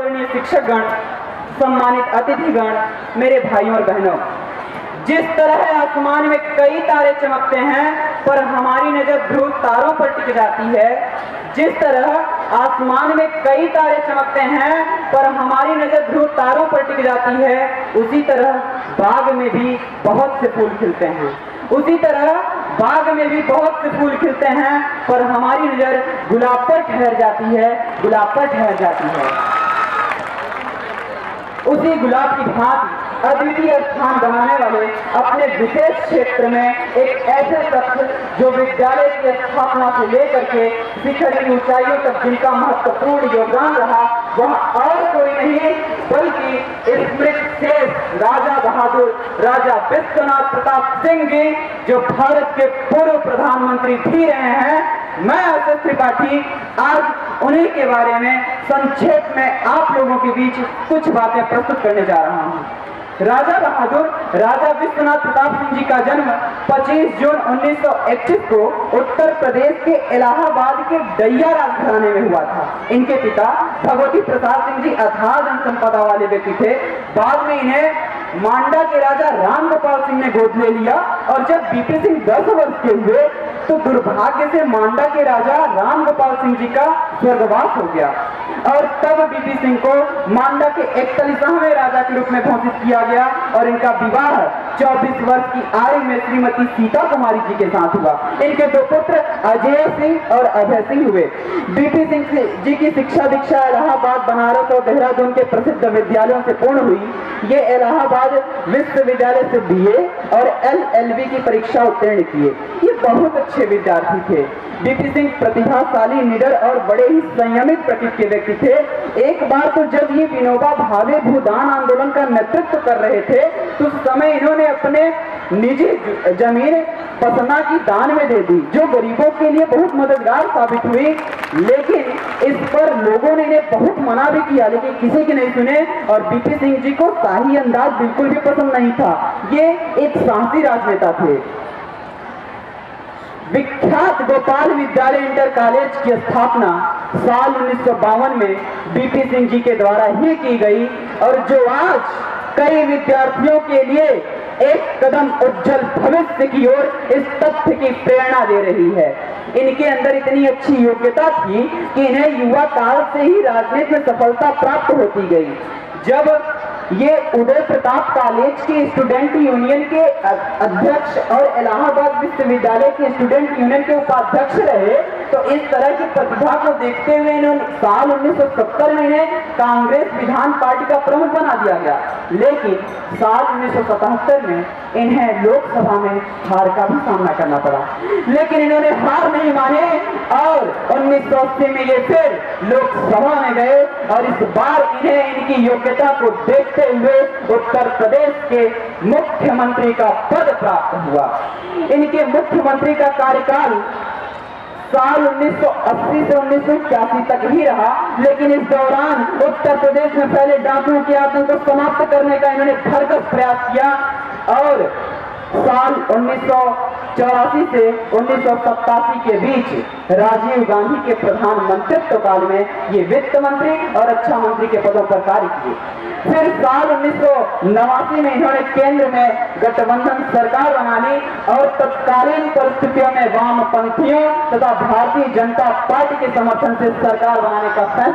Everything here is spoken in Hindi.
आदरणीय शिक्षकगण, सम्मानित अतिथिगण, मेरे भाइयों और बहनों, जिस तरह आसमान में कई तारे चमकते हैं पर हमारी नजर ध्रुव तारों पर टिक जाती है, जिस तरह आसमान में कई तारे चमकते हैं पर हमारी नजर ध्रुव तारों पर टिक जाती है, उसी तरह बाग में भी बहुत से फूल खिलते हैं। उसी तरह बाग में भी बहुत से फूल खिलते हैं पर हमारी नजर गुलाब पर ठहर जाती है, गुलाब पर ठहर जाती है। उसी गुलाब की भांति अद्वितीय स्थान बनाने वाले अपने विशेष क्षेत्र में एक ऐसे तत्व जो विद्यालय की स्थापना से लेकर के शिखर की ऊंचाइयों तक जिनका महत्वपूर्ण योगदान रहा, वह और कोई नहीं बल्कि स्मृत शेष राजा बहादुर राजा विश्वनाथ प्रताप सिंह जी, जो भारत के पूर्व प्रधानमंत्री भी रहे हैं। मैं अशोक त्रिपाठी आज उन्हीं के बारे में संक्षेप में आप लोगों के बीच कुछ बातें प्रस्तुत करने जा रहा हूं। राजा बहादुर राजा विश्वनाथ प्रताप सिंह जी का जन्म 25 जून 1921 को उत्तर प्रदेश के इलाहाबाद के डैया राजघराने में हुआ था। इनके पिता भगवती प्रसाद सिंह जी अथाह जनसंपदा वाले व्यक्ति थे। बाद में इन्हें मांडा के राजा राम गोपाल सिंह ने गोद ले लिया और जब बीपी सिंह 10 वर्ष के हुए तो दुर्भाग्य से मांडा के राजा राम गोपाल सिंह जी का स्वर्गवास हो गया और तब बीपी सिंह को मांडा के 41वें राजा के रूप में घोषित किया गया और इनका विवाह 24 वर्ष की आयु में श्रीमती सीता कुमारी जी के साथ हुआ। इनके दो पुत्र अजय सिंह और अभय सिंह हुए। बीपी सिंह जी की शिक्षा दीक्षा इलाहाबाद, बनारस और देहरादून के प्रसिद्ध विद्यालयों से पूर्ण हुई। ये इलाहाबाद विश्वविद्यालय से बीए और एलएलबी की परीक्षा उत्तीर्ण किए। ये बहुत अच्छे विद्यार्थी थे। बीपी सिंह प्रतिभाशाली, निडर और बड़े ही संयमित प्रकृति के व्यक्ति थे। एक बार तो जब ये विनोबा भावे भूदान आंदोलन का नेतृत्व कर रहे थे तो उस समय इन्होंने अपने निजी जमीन पसना की दान में दे दी, जो गरीबों के लिए बहुत मददगार साबित हुई। लेकिन इस पर लोगों ने इन्हें बहुत मना भी किया, लेकिन किसी की नहीं सुने और बीपी सिंह जी को शाही अंदाज बिल्कुल भी पसंद नहीं था। ये एक साहसी राजनेता थे। विख्यात गोपाल विद्यालय इंटर कॉलेज की स्थापना साल 1952 में बीपी सिंह जी के द्वारा ही की गई और जो आज कई विद्यार्थियों के लिए एक कदम उज्जवल भविष्य की ओर इस तथ्य की प्रेरणा दे रही है। इनके अंदर इतनी अच्छी योग्यता थी कि इन्हें युवा काल से ही राजनीति में सफलता प्राप्त होती गई। जब ये उदय प्रताप कॉलेज के स्टूडेंट यूनियन के अध्यक्ष और इलाहाबाद विश्वविद्यालय के स्टूडेंट यूनियन के उपाध्यक्ष रहे तो इस तरह की प्रतिभा को देखते हुए इन्होंने साल 1970 में इन्हें कांग्रेस विधान पार्टी का प्रमुख बना दिया गया। लेकिन साल 1977 में इन्हें लोकसभा में हार का भी सामना करना पड़ा, लेकिन इन्होंने हार नहीं माने और 1980 में ये फिर लोकसभा में गए और इस बार इन्हें इनकी योग्यता को देखते हुए उत्तर प्रदेश के मुख्यमंत्री का पद प्राप्त हुआ। इनके मुख्यमंत्री का कार्यकाल साल 1980 से 1981 तक ही रहा, लेकिन इस दौरान उत्तर प्रदेश में फैले डाकुओं के आतंक को समाप्त करने का इन्होंने भरसक प्रयास किया और साल 1984 से 1987 के बीच राजीव गांधी के प्रधानमंत्रित्व काल में ये वित्त मंत्री और रक्षा मंत्री के पदों पर कार्य किए। फिर साल 1989 में इन्होंने केंद्र में गठबंधन सरकार बना ली और तत्कालीन परिस्थितियों में वामपंथियों तथा भारतीय जनता पार्टी के समर्थन से सरकार बनाने का फैसला